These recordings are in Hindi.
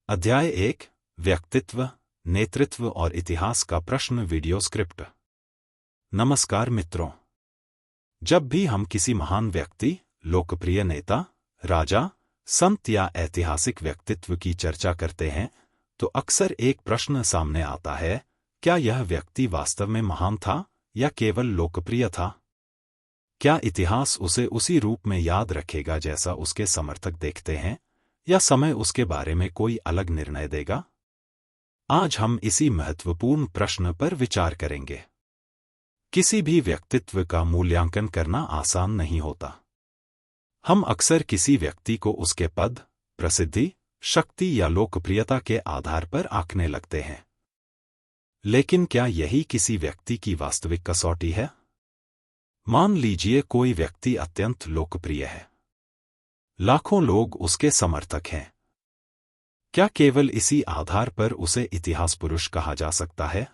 अध्याय 1 व्यक्तित्व, नेतृत्व और इतिहास का प्रश्न वीडियो स्क्रिप्ट। नमस्कार मित्रों, जब भी हम किसी महान व्यक्ति, लोकप्रिय नेता, राजा, संत या ऐतिहासिक व्यक्तित्व की चर्चा करते हैं तो अक्सर एक प्रश्न सामने आता है, क्या यह व्यक्ति वास्तव में महान था या केवल लोकप्रिय था? क्या इतिहास उसे उसी रूप में याद रखेगा जैसा उसके समर्थक देखते हैं, या समय उसके बारे में कोई अलग निर्णय देगा? आज हम इसी महत्वपूर्ण प्रश्न पर विचार करेंगे। किसी भी व्यक्तित्व का मूल्यांकन करना आसान नहीं होता। हम अक्सर किसी व्यक्ति को उसके पद, प्रसिद्धि, शक्ति या लोकप्रियता के आधार पर आंकने लगते हैं। लेकिन क्या यही किसी व्यक्ति की वास्तविक कसौटी है? मान लीजिए कोई व्यक्ति अत्यंत लोकप्रिय है। लाखों लोग उसके समर्थक हैं। क्या केवल इसी आधार पर उसे इतिहास पुरुष कहा जा सकता है?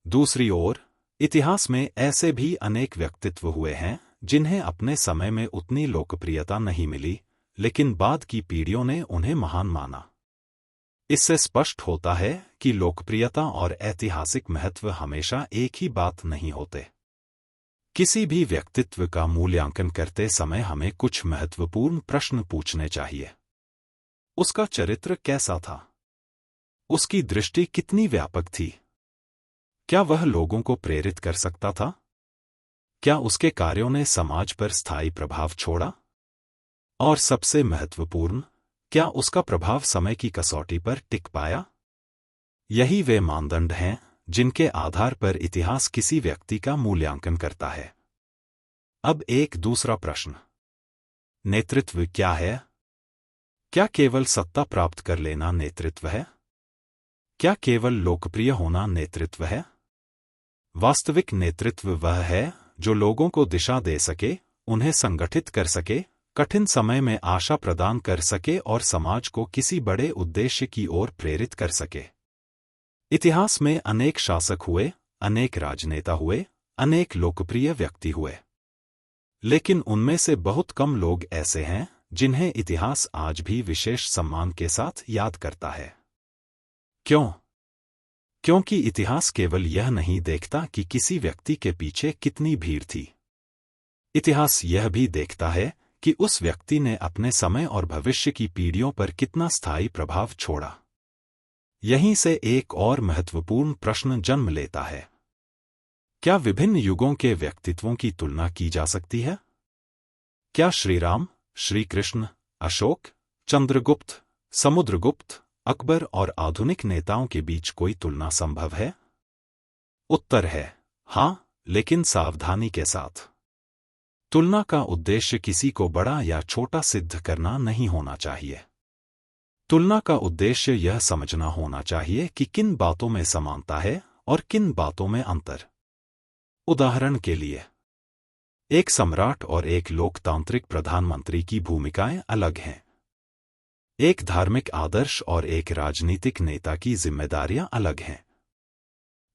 दूसरी ओर, इतिहास में ऐसे भी अनेक व्यक्तित्व हुए हैं जिन्हें अपने समय में उतनी लोकप्रियता नहीं मिली, लेकिन बाद की पीढ़ियों ने उन्हें महान माना। इससे स्पष्ट होता है कि लोकप्रियता और ऐतिहासिक महत्व हमेशा एक ही बात नहीं होते। किसी भी व्यक्तित्व का मूल्यांकन करते समय हमें कुछ महत्वपूर्ण प्रश्न पूछने चाहिए। उसका चरित्र कैसा था? उसकी दृष्टि कितनी व्यापक थी? क्या वह लोगों को प्रेरित कर सकता था? क्या उसके कार्यों ने समाज पर स्थायी प्रभाव छोड़ा? और सबसे महत्वपूर्ण, क्या उसका प्रभाव समय की कसौटी पर टिक पाया? यही वे मानदंड हैं जिनके आधार पर इतिहास किसी व्यक्ति का मूल्यांकन करता है। अब एक दूसरा प्रश्न, नेतृत्व क्या है? क्या केवल सत्ता प्राप्त कर लेना नेतृत्व है? क्या केवल लोकप्रिय होना नेतृत्व है? वास्तविक नेतृत्व वह है जो लोगों को दिशा दे सके, उन्हें संगठित कर सके, कठिन समय में आशा प्रदान कर सके और समाज को किसी बड़े उद्देश्य की ओर प्रेरित कर सके। इतिहास में अनेक शासक हुए, अनेक राजनेता हुए, अनेक लोकप्रिय व्यक्ति हुए। लेकिन उनमें से बहुत कम लोग ऐसे हैं जिन्हें इतिहास आज भी विशेष सम्मान के साथ याद करता है। क्यों? क्योंकि इतिहास केवल यह नहीं देखता कि किसी व्यक्ति के पीछे कितनी भीड़ थी। इतिहास यह भी देखता है कि उस व्यक्ति ने अपने समय और भविष्य की पीढ़ियों पर कितना स्थायी प्रभाव छोड़ा। यहीं से एक और महत्वपूर्ण प्रश्न जन्म लेता है, क्या विभिन्न युगों के व्यक्तित्वों की तुलना की जा सकती है? क्या श्री राम, श्री कृष्ण, अशोक, चंद्रगुप्त, समुद्रगुप्त, अकबर और आधुनिक नेताओं के बीच कोई तुलना संभव है? उत्तर है हां, लेकिन सावधानी के साथ। तुलना का उद्देश्य किसी को बड़ा या छोटा सिद्ध करना नहीं होना चाहिए। तुलना का उद्देश्य यह समझना होना चाहिए कि किन बातों में समानता है और किन बातों में अंतर। उदाहरण के लिए, एक सम्राट और एक लोकतांत्रिक प्रधानमंत्री की भूमिकाएं अलग हैं। एक धार्मिक आदर्श और एक राजनीतिक नेता की जिम्मेदारियां अलग हैं।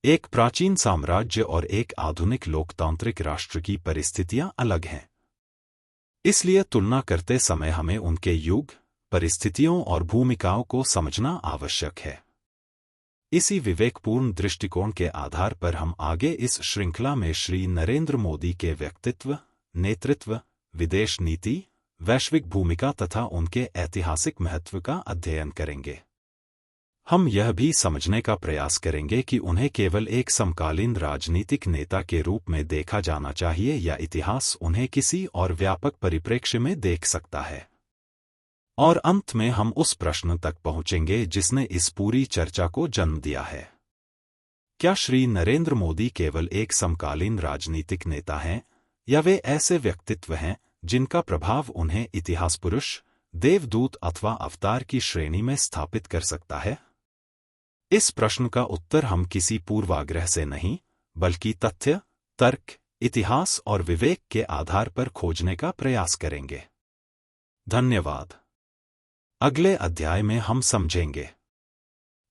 एक प्राचीन साम्राज्य और एक आधुनिक लोकतांत्रिक राष्ट्र की परिस्थितियां अलग हैं। इसलिए तुलना करते समय हमें उनके युग, परिस्थितियों और भूमिकाओं को समझना आवश्यक है। इसी विवेकपूर्ण दृष्टिकोण के आधार पर हम आगे इस श्रृंखला में श्री नरेंद्र मोदी के व्यक्तित्व, नेतृत्व, विदेश नीति, वैश्विक भूमिका तथा उनके ऐतिहासिक महत्व का अध्ययन करेंगे। हम यह भी समझने का प्रयास करेंगे कि उन्हें केवल एक समकालीन राजनीतिक नेता के रूप में देखा जाना चाहिए या इतिहास उन्हें किसी और व्यापक परिप्रेक्ष्य में देख सकता है। और अंत में हम उस प्रश्न तक पहुंचेंगे जिसने इस पूरी चर्चा को जन्म दिया है, क्या श्री नरेंद्र मोदी केवल एक समकालीन राजनीतिक नेता हैं, या वे ऐसे व्यक्तित्व हैं जिनका प्रभाव उन्हें इतिहास पुरुष, देवदूत अथवा अवतार की श्रेणी में स्थापित कर सकता है? इस प्रश्न का उत्तर हम किसी पूर्वाग्रह से नहीं, बल्कि तथ्य, तर्क, इतिहास और विवेक के आधार पर खोजने का प्रयास करेंगे। धन्यवाद। अगले अध्याय में हम समझेंगे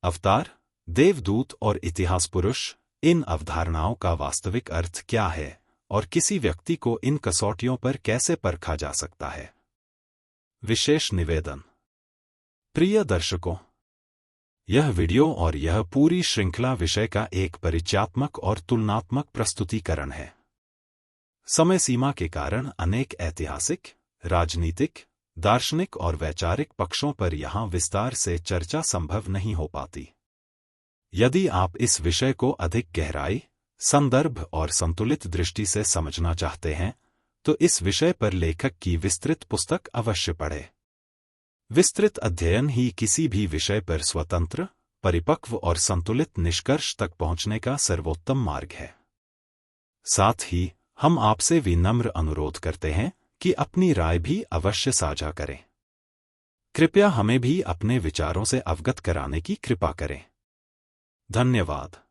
अवतार, देवदूत और इतिहास पुरुष, इन अवधारणाओं का वास्तविक अर्थ क्या है और किसी व्यक्ति को इन कसौटियों पर कैसे परखा जा सकता है। विशेष निवेदन। प्रिय दर्शकों, यह वीडियो और यह पूरी श्रृंखला विषय का एक परिचयात्मक और तुलनात्मक प्रस्तुतिकरण है। समय सीमा के कारण अनेक ऐतिहासिक, राजनीतिक, दार्शनिक और वैचारिक पक्षों पर यहाँ विस्तार से चर्चा संभव नहीं हो पाती। यदि आप इस विषय को अधिक गहराई, संदर्भ और संतुलित दृष्टि से समझना चाहते हैं, तो इस विषय पर लेखक की विस्तृत पुस्तक अवश्य पढ़ें। विस्तृत अध्ययन ही किसी भी विषय पर स्वतंत्र, परिपक्व और संतुलित निष्कर्ष तक पहुंचने का सर्वोत्तम मार्ग है। साथ ही हम आपसे विनम्र अनुरोध करते हैं कि अपनी राय भी अवश्य साझा करें। कृपया हमें भी अपने विचारों से अवगत कराने की कृपा करें। धन्यवाद।